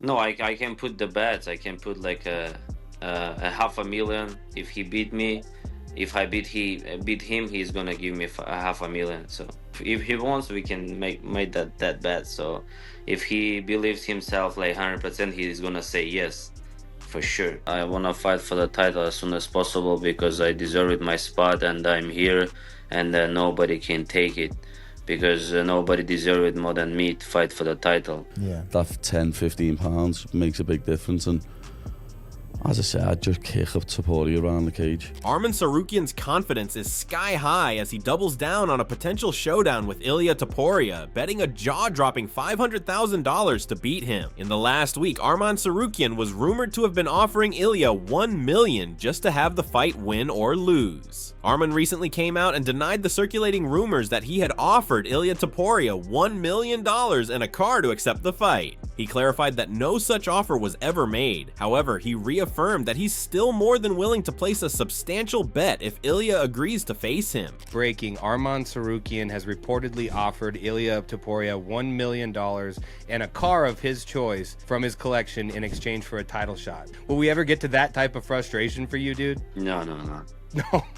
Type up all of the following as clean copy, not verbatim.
No, I can put the bets. I can put like a half a million if he beat me. If I beat him, he's gonna give me a half a million. So if he wants, we can make that bet. So if he believes himself like 100%, he's gonna say yes for sure. I wanna fight for the title as soon as possible because I deserve it, my spot, and I'm here, and nobody can take it because nobody deserves it more than me to fight for the title. Yeah. That 10-15 pounds makes a big difference, and as I said, I'd just kick up Topuria around the cage. Arman Tsarukyan's confidence is sky high as he doubles down on a potential showdown with Ilia Topuria, betting a jaw-dropping $500,000 to beat him. In the last week, Arman Tsarukyan was rumored to have been offering Ilia $1 million just to have the fight win or lose. Arman recently came out and denied the circulating rumors that he had offered Ilia Topuria $1 million and a car to accept the fight. He clarified that no such offer was ever made. However, he reaffirmed that he's still more than willing to place a substantial bet if Ilia agrees to face him. Breaking, Arman Tsarukyan has reportedly offered Ilia Topuria $1 million and a car of his choice from his collection in exchange for a title shot. Will we ever get to that type of frustration for you, dude? No. No.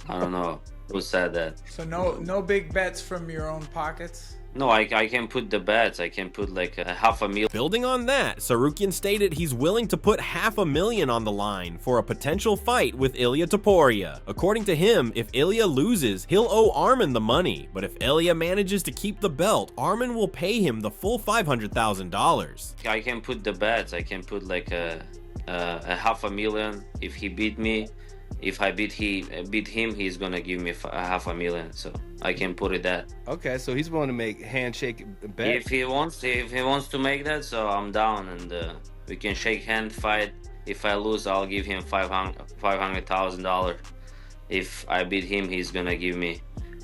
I don't know who said that. So no big bets from your own pockets? No, I can put the bets. I can put like a half a million. Building on that, Tsarukyan stated he's willing to put $500,000 on the line for a potential fight with Ilia Topuria. According to him, if Ilia loses, he'll owe Arman the money, but if Ilia manages to keep the belt, Arman will pay him the full $500,000. I can put the bets. I can put like a half a million if he beat me. If I beat him, he's gonna give me a half a million. So I can put it that. Okay, so he's willing to make handshake bet. If he wants to make that, so I'm down, and we can shake hand, fight. If I lose, I'll give him $500,000. If I beat him, he's gonna give me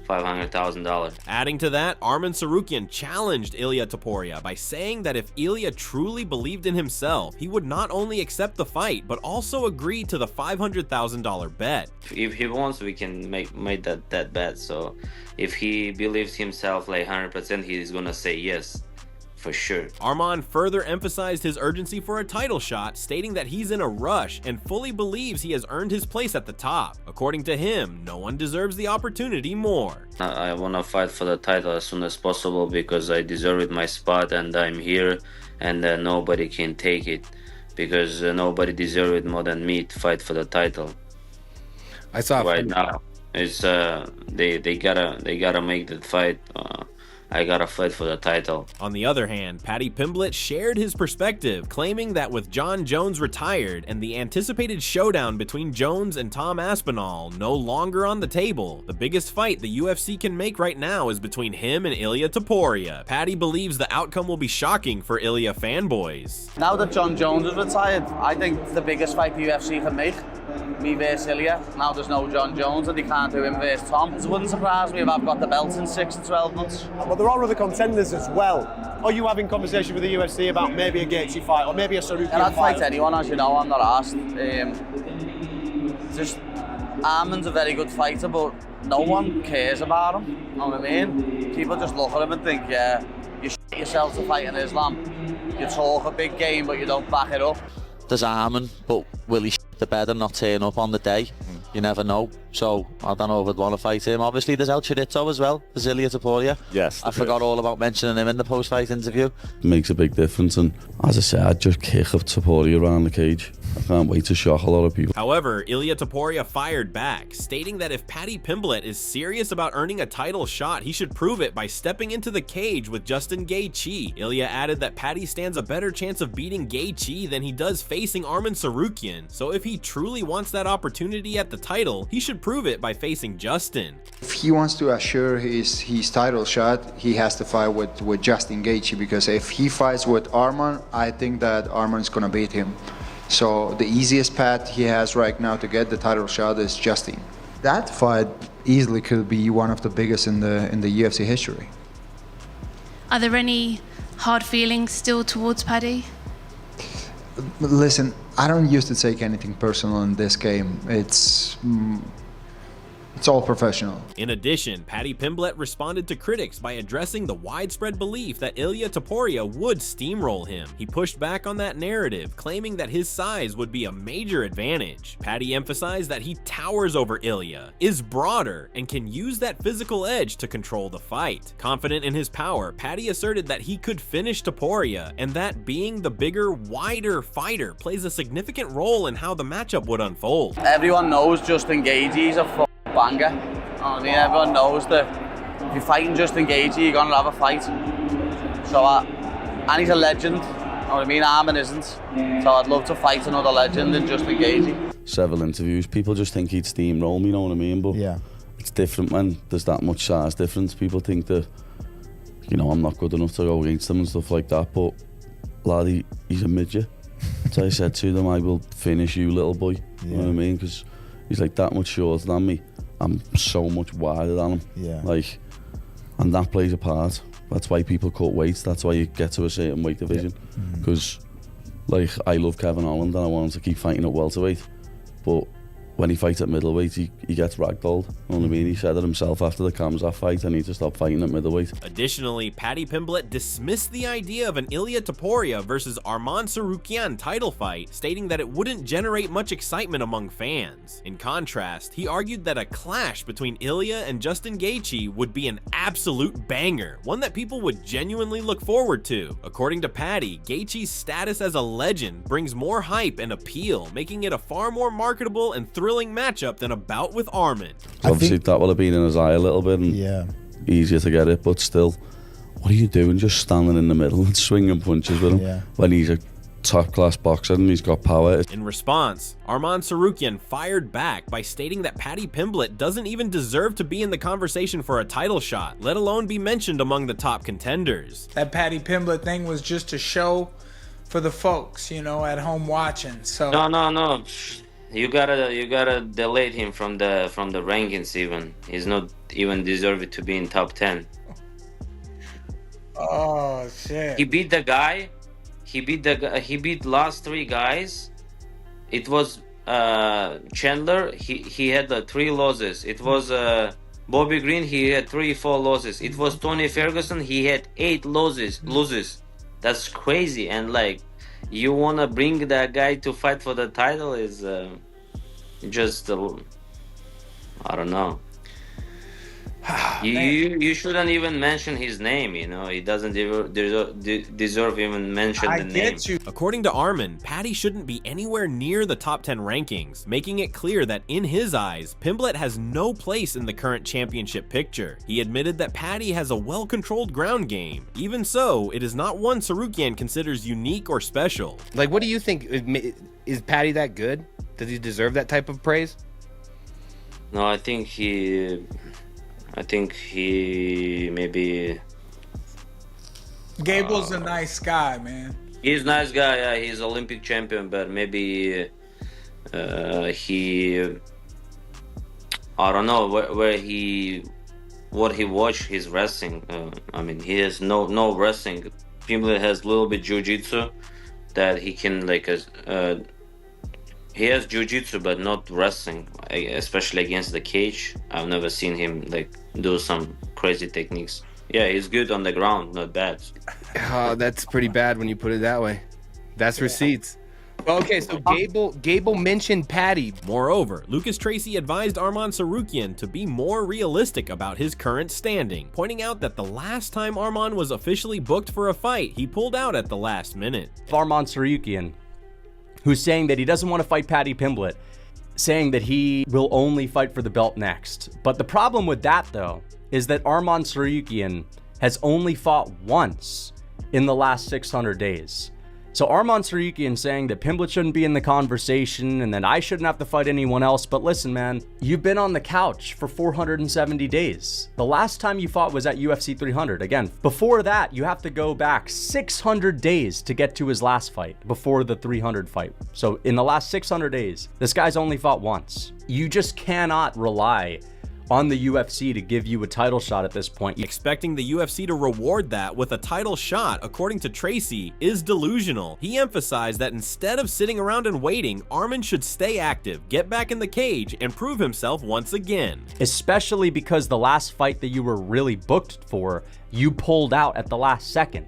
$500,000. Adding to that, Arman Tsarukyan challenged Ilia Topuria by saying that if Ilia truly believed in himself, he would not only accept the fight, but also agree to the $500,000 bet. If he wants, we can make that bet. So if he believes himself like 100%, he's gonna say yes. For sure. Arman further emphasized his urgency for a title shot, stating that he's in a rush and fully believes he has earned his place at the top. According to him, no one deserves the opportunity more. I want to fight for the title as soon as possible because I deserve it, my spot, and I'm here, and nobody can take it because nobody deserves it more than me to fight for the title. I saw right now. It's they gotta make the fight. I gotta fight for the title. On the other hand, Paddy Pimblett shared his perspective, claiming that with Jon Jones retired and the anticipated showdown between Jones and Tom Aspinall no longer on the table, the biggest fight the UFC can make right now is between him and Ilia Topuria. Paddy believes the outcome will be shocking for Ilia fanboys. Now that Jon Jones is retired, I think it's the biggest fight the UFC can make. Me versus Ilia. Now there's no Jon Jones and they can't do him versus Tom. It wouldn't surprise me if I've got the belt in 6 to 12 months. But there are other contenders as well. Are you having conversation with the UFC about maybe a Gaethje fight or maybe a Tsarukyan fight? I'd fight anyone, as you know, I'm not asked. Just Arman's a very good fighter, but no one cares about him. You know what I mean? People just look at him and think, yeah, you shit yourself to fight in Islam. You talk a big game, but you don't back it up. There's Arman, but will he shit the bed and not turn up on the day? You never know. So I don't know if I'd want to fight him. Obviously, there's El Chirito as well. There's Ilia Topuria. Yes. I forgot all about mentioning him in the post-fight interview. Makes a big difference, and as I said, I'd just kick up Topuria around the cage. I can't wait to shock a lot of people. However, Ilia Topuria fired back, stating that if Paddy Pimblett is serious about earning a title shot, he should prove it by stepping into the cage with Justin Gaethje. Ilia added that Paddy stands a better chance of beating Gaethje than he does facing Arman Tsarukyan, so if he truly wants that opportunity at the title, he should prove it by facing Justin. If he wants to assure his title shot, he has to fight with Justin Gaethje, because if he fights with Arman, I think that Arman's gonna beat him. So the easiest path he has right now to get the title shot is Justin. That fight easily could be one of the biggest in the UFC history. Are there any hard feelings still towards Paddy? Listen, I don't used to take anything personal in this game. It's all professional. In addition, Paddy Pimblett responded to critics by addressing the widespread belief that Ilia Topuria would steamroll him. He pushed back on that narrative, claiming that his size would be a major advantage. Paddy emphasized that he towers over Ilia, is broader, and can use that physical edge to control the fight. Confident in his power, Paddy asserted that he could finish Topuria, and that being the bigger, wider fighter plays a significant role in how the matchup would unfold. Everyone knows Justin Gaethje's a banger. I mean, everyone knows that if you're fighting Justin Gaethje, you're gonna have a fight. So, and he's a legend. You know what I mean? Arman isn't. So I'd love to fight another legend than Justin Gaethje. Several interviews, people just think he'd steamroll me, you know what I mean? But yeah, it's different when there's that much size difference. People think that, you know, I'm not good enough to go against him and stuff like that. But laddie, he's a midget. So I said to them, I will finish you, little boy. You know what I mean? Because he's like that much shorter than me. I'm so much wider than him. Yeah. Like, and that plays a part. That's why people cut weights. That's why you get to a certain weight division. Because, like, I love Kevin Holland and I want him to keep fighting at welterweight. But when he fights at middleweight, he gets ragdolled. You know what I mean? He said it himself after the Kamzat fight. I need to stop fighting at middleweight. Additionally, Paddy Pimblett dismissed the idea of an Ilia Topuria versus Arman Tsarukyan title fight, stating that it wouldn't generate much excitement among fans. In contrast, he argued that a clash between Ilia and Justin Gaethje would be an absolute banger, one that people would genuinely look forward to. According to Paddy, Gaethje's status as a legend brings more hype and appeal, making it a far more marketable and thrilling matchup than a bout with Arman. Obviously, that would have been in his eye a little bit and easier to get it, but still, what are you doing just standing in the middle and swinging punches with him when he's a top-class boxer and he's got power? In response, Arman Tsarukyan fired back by stating that Paddy Pimblett doesn't even deserve to be in the conversation for a title shot, let alone be mentioned among the top contenders. That Paddy Pimblett thing was just a show for the folks, you know, at home watching. So No. You gotta delete him from the rankings. Even he's not even deserved to be in top 10. Oh shit! He beat the guy. He beat last 3 guys. It was Chandler. He had 3 losses. It was Bobby Green. He had 4 losses. It was Tony Ferguson. He had 8 losses. That's crazy. And like, you wanna bring that guy to fight for the title is just I don't know. You shouldn't even mention his name. You know, he doesn't deserve even mention the name. According to Arman, Paddy shouldn't be anywhere near the top 10 rankings, making it clear that in his eyes, Pimblett has no place in the current championship picture. He admitted that Paddy has a well-controlled ground game. Even so, it is not one Tsarukyan considers unique or special. Like, what do you think? Is Paddy that good? Does he deserve that type of praise? No, I think he maybe. Gable's a nice guy, man. He's a nice guy. Yeah, he's Olympic champion, but maybe he. I don't know what he watched his wrestling. I mean, he has no wrestling. Pimblett has a little bit jiu-jitsu that he can like he has jiu-jitsu but not wrestling, especially against the cage. I've never seen him like do some crazy techniques. Yeah, he's good on the ground, not bad. Oh, that's pretty bad when you put it that way. That's receipts. Okay, so Gable mentioned Paddy. Moreover, Lucas Tracy advised Arman Tsarukyan to be more realistic about his current standing, pointing out that the last time Arman was officially booked for a fight, he pulled out at the last minute. Arman Tsarukyan, who's saying that he doesn't want to fight Paddy Pimblett, saying that he will only fight for the belt next. But the problem with that, though, is that Arman Tsarukyan has only fought once in the last 600 days. So Arman Tsarukyan saying that Pimblett shouldn't be in the conversation and that I shouldn't have to fight anyone else. But listen, man, you've been on the couch for 470 days. The last time you fought was at UFC 300. Again, before that, you have to go back 600 days to get to his last fight before the 300 fight. So in the last 600 days, this guy's only fought once. You just cannot rely on the UFC to give you a title shot at this point. Expecting the UFC to reward that with a title shot, according to Tracy, is delusional. He emphasized that instead of sitting around and waiting, Arman should stay active, get back in the cage, and prove himself once again. Especially because the last fight that you were really booked for, you pulled out at the last second.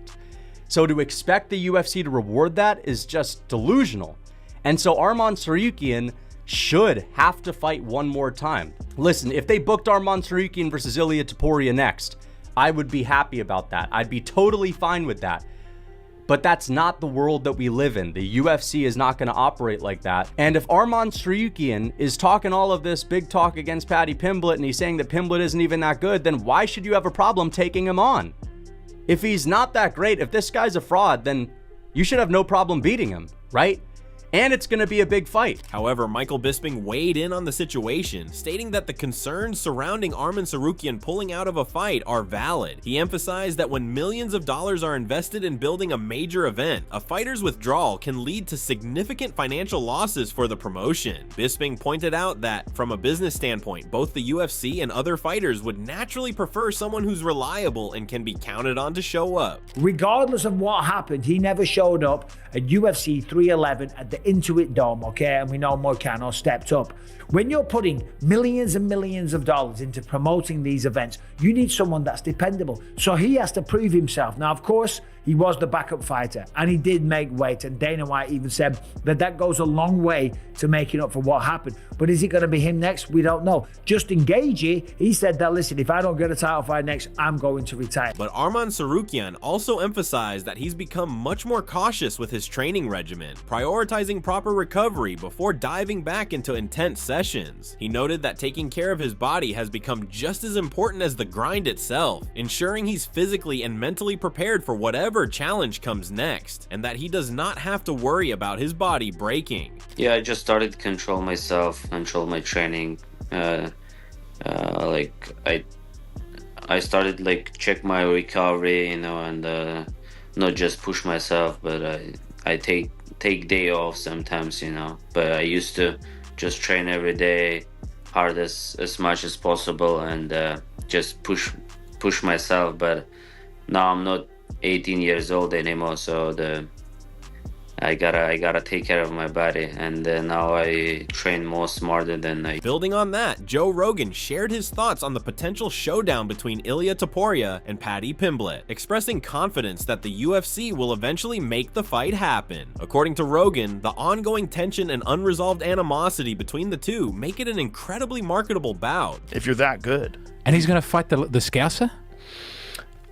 So to expect the UFC to reward that is just delusional. And so Arman Tsarukyan should have to fight one more time. Listen, if they booked Arman Tsarukyan versus Ilia Topuria next, I would be happy about that. I'd be totally fine with that. But that's not the world that we live in. The UFC is not going to operate like that. And if Arman Tsarukyan is talking all of this big talk against Paddy Pimblett and he's saying that Pimblett isn't even that good, then why should you have a problem taking him on? If he's not that great, if this guy's a fraud, then you should have no problem beating him, right? And it's going to be a big fight. However, Michael Bisping weighed in on the situation, stating that the concerns surrounding Arman Tsarukyan pulling out of a fight are valid. He emphasized that when millions of dollars are invested in building a major event, a fighter's withdrawal can lead to significant financial losses for the promotion. Bisping pointed out that, from a business standpoint, both the UFC and other fighters would naturally prefer someone who's reliable and can be counted on to show up. Regardless of what happened, he never showed up at UFC 311 at the Intuit Dome, okay? And we know Moicano stepped up. When you're putting millions and millions of dollars into promoting these events, you need someone that's dependable. So he has to prove himself. Now, of course, he was the backup fighter and he did make weight. And Dana White even said that that goes a long way to making up for what happened. But is it going to be him next? We don't know. Justin Gaethje, he said that, listen, if I don't get a title fight next, I'm going to retire. But Arman Tsarukyan also emphasized that he's become much more cautious with his training regimen, prioritizing proper recovery before diving back into intense sessions. He noted that taking care of his body has become just as important as the grind itself, ensuring he's physically and mentally prepared for whatever challenge comes next, and that he does not have to worry about his body breaking. Yeah, I just started to control myself, control my training. Like I started like check my recovery, you know, and not just push myself, but I take day off sometimes, you know. But I used to just train every day, hard as much as possible, and just push myself. But now I'm not 18 years old anymore, so I gotta take care of my body, and now I train more smarter than I. Building on that, Joe Rogan shared his thoughts on the potential showdown between Ilia Topuria and Paddy Pimblett, expressing confidence that the UFC will eventually make the fight happen. According to Rogan, the ongoing tension and unresolved animosity between the two make it an incredibly marketable bout. If you're that good. And he's going to fight the Scouser?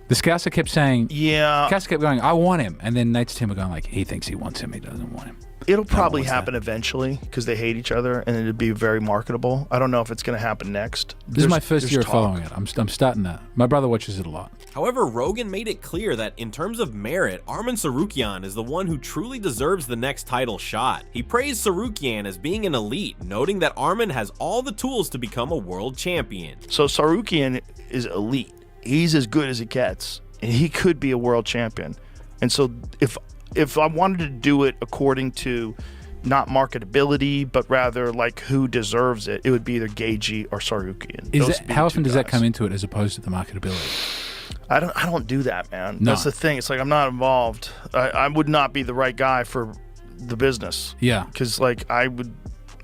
The Scouser kept saying, yeah. Scouser kept going, I want him. And then Nate's Tim were going like, he thinks he wants him, he doesn't want him. It'll probably happen eventually because they hate each other and it'd be very marketable. I don't know if it's going to happen next. This is my first year of following it. I'm starting that. My brother watches it a lot. However, Rogan made it clear that in terms of merit, Arman Tsarukyan is the one who truly deserves the next title shot. He praised Tsarukyan as being an elite, noting that Arman has all the tools to become a world champion. So Tsarukyan is elite. He's as good as it gets, and he could be a world champion. And so if I wanted to do it according to not marketability, but rather like who deserves it, it would be either Gaethje or Tsarukyan. How often does that come into it as opposed to the marketability? I don't do that, man. No. That's the thing. It's like I'm not involved. I would not be the right guy for the business. Yeah. Because like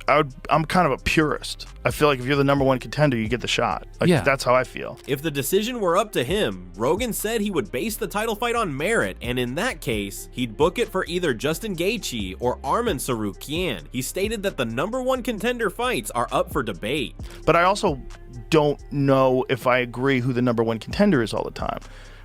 I'm kind of a purist. I feel like if you're the number one contender, you get the shot. Like, yeah. That's how I feel. If the decision were up to him, Rogan said he would base the title fight on merit, and in that case, he'd book it for either Justin Gaethje or Arman Tsarukyan. He stated that the number one contender fights are up for debate. But I also don't know if I agree who the number one contender is all the time.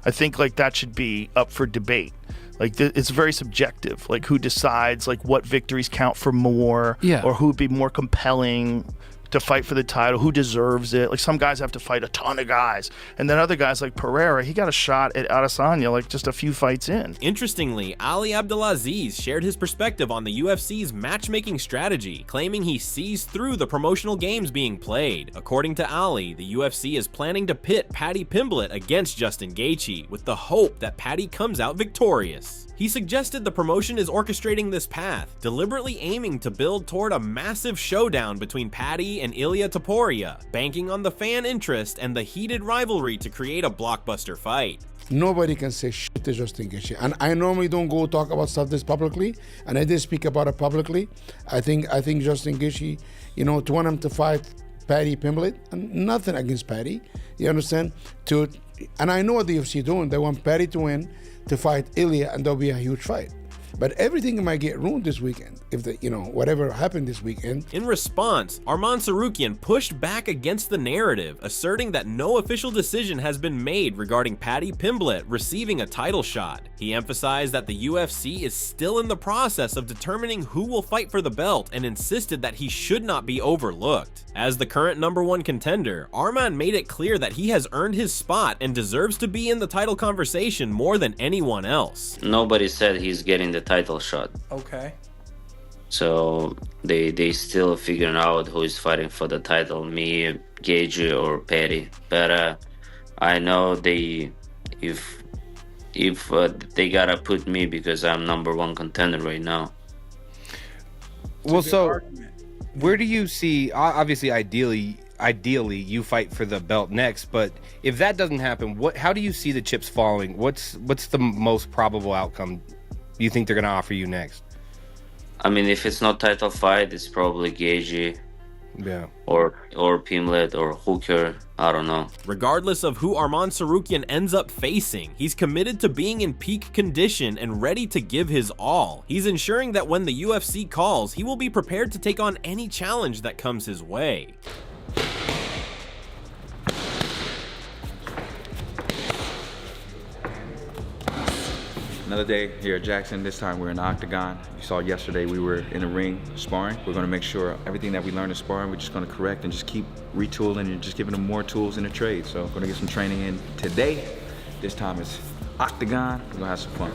I think like that should be up for debate. Like it's very subjective, like who decides like what victories count for more, or who would be more compelling to fight for the title, who deserves it. Like some guys have to fight a ton of guys, and then other guys like Pereira, he got a shot at Adesanya like just a few fights in. Interestingly, Ali Abdelaziz shared his perspective on the UFC's matchmaking strategy, claiming he sees through the promotional games being played. According to Ali, the UFC is planning to pit Paddy Pimblett against Justin Gaethje with the hope that Paddy comes out victorious. He suggested the promotion is orchestrating this path, deliberately aiming to build toward a massive showdown between Paddy Gaethje and Ilia Topuria, banking on the fan interest and the heated rivalry to create a blockbuster fight. Nobody can say shit to Justin Gaethje, and I normally don't go talk about stuff this publicly, and I did speak about it publicly. I think Justin Gaethje, you know, to want him to fight Paddy Pimblett, and nothing against Paddy, you understand? And I know what the UFC doing. They want Paddy to win, to fight Ilia, and there'll be a huge fight. But everything might get ruined this weekend if whatever happened this weekend. In response, Arman Tsarukyan pushed back against the narrative, asserting that no official decision has been made regarding Paddy Pimblett receiving a title shot. He emphasized that the UFC is still in the process of determining who will fight for the belt and insisted that he should not be overlooked. As the current #1 contender, Arman made it clear that he has earned his spot and deserves to be in the title conversation more than anyone else. Nobody said he's getting the title shot. Okay. So they still figuring out who is fighting for the title, me, Gaethje, or Paddy. But I know if they gotta put me because I'm #1 contender right now. Well, so where do you see? Obviously, ideally, you fight for the belt next. But if that doesn't happen, how do you see the chips falling? What's the most probable outcome you think they're gonna offer you next? I mean, if it's not title fight, it's probably Gaethje. Yeah. Or Pimblett or Hooker. I don't know. Regardless of who Arman Tsarukyan ends up facing, he's committed to being in peak condition and ready to give his all. He's ensuring that when the UFC calls, he will be prepared to take on any challenge that comes his way. Another day here at Jackson. This time we're in the octagon. You saw yesterday we were in the ring sparring. We're going to make sure everything that we learned in sparring, we're just going to correct and just keep retooling and just giving them more tools in the trade. So we're going to get some training in today. This time it's octagon. We're going to have some fun.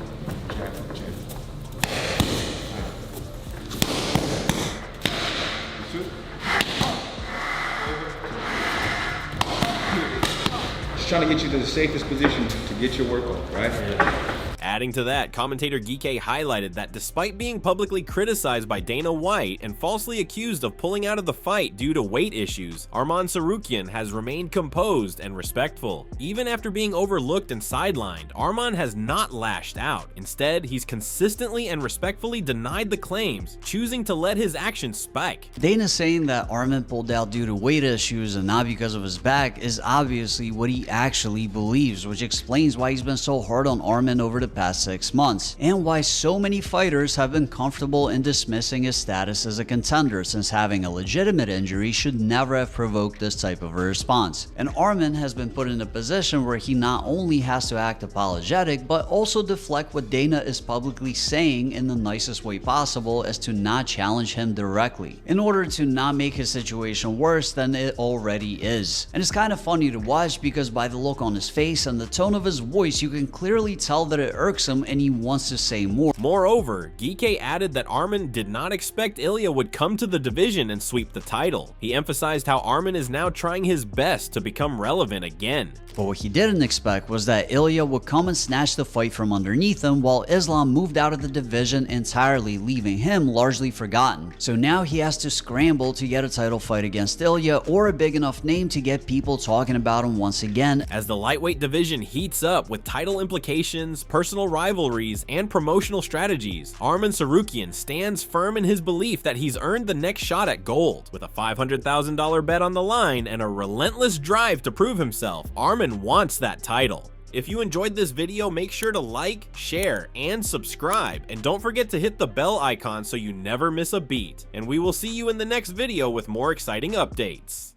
Just trying to get you to the safest position to get your work on, right? Adding to that, commentator Geeke highlighted that despite being publicly criticized by Dana White and falsely accused of pulling out of the fight due to weight issues, Arman Tsarukyan has remained composed and respectful. Even after being overlooked and sidelined, Arman has not lashed out. Instead, he's consistently and respectfully denied the claims, choosing to let his actions spike. Dana saying that Arman pulled out due to weight issues and not because of his back is obviously what he actually believes, which explains why he's been so hard on Arman over the past 6 months, and why so many fighters have been comfortable in dismissing his status as a contender, since having a legitimate injury should never have provoked this type of a response. And Arman has been put in a position where he not only has to act apologetic, but also deflect what Dana is publicly saying in the nicest way possible, as to not challenge him directly, in order to not make his situation worse than it already is. And it's kind of funny to watch, because by the look on his face and the tone of his voice, you can clearly tell that it irks him and he wants to say more. Moreover, Geeke added that Arman did not expect Ilia would come to the division and sweep the title. He emphasized how Arman is now trying his best to become relevant again. But what he didn't expect was that Ilia would come and snatch the fight from underneath him, while Islam moved out of the division entirely, leaving him largely forgotten. So now he has to scramble to get a title fight against Ilia, or a big enough name to get people talking about him once again. As the lightweight division heats up with title implications, personal rivalries, and promotional strategies, Arman Tsarukyan stands firm in his belief that he's earned the next shot at gold. With a $500,000 bet on the line and a relentless drive to prove himself, Arman wants that title. If you enjoyed this video, make sure to like, share, and subscribe. And don't forget to hit the bell icon so you never miss a beat. And we will see you in the next video with more exciting updates.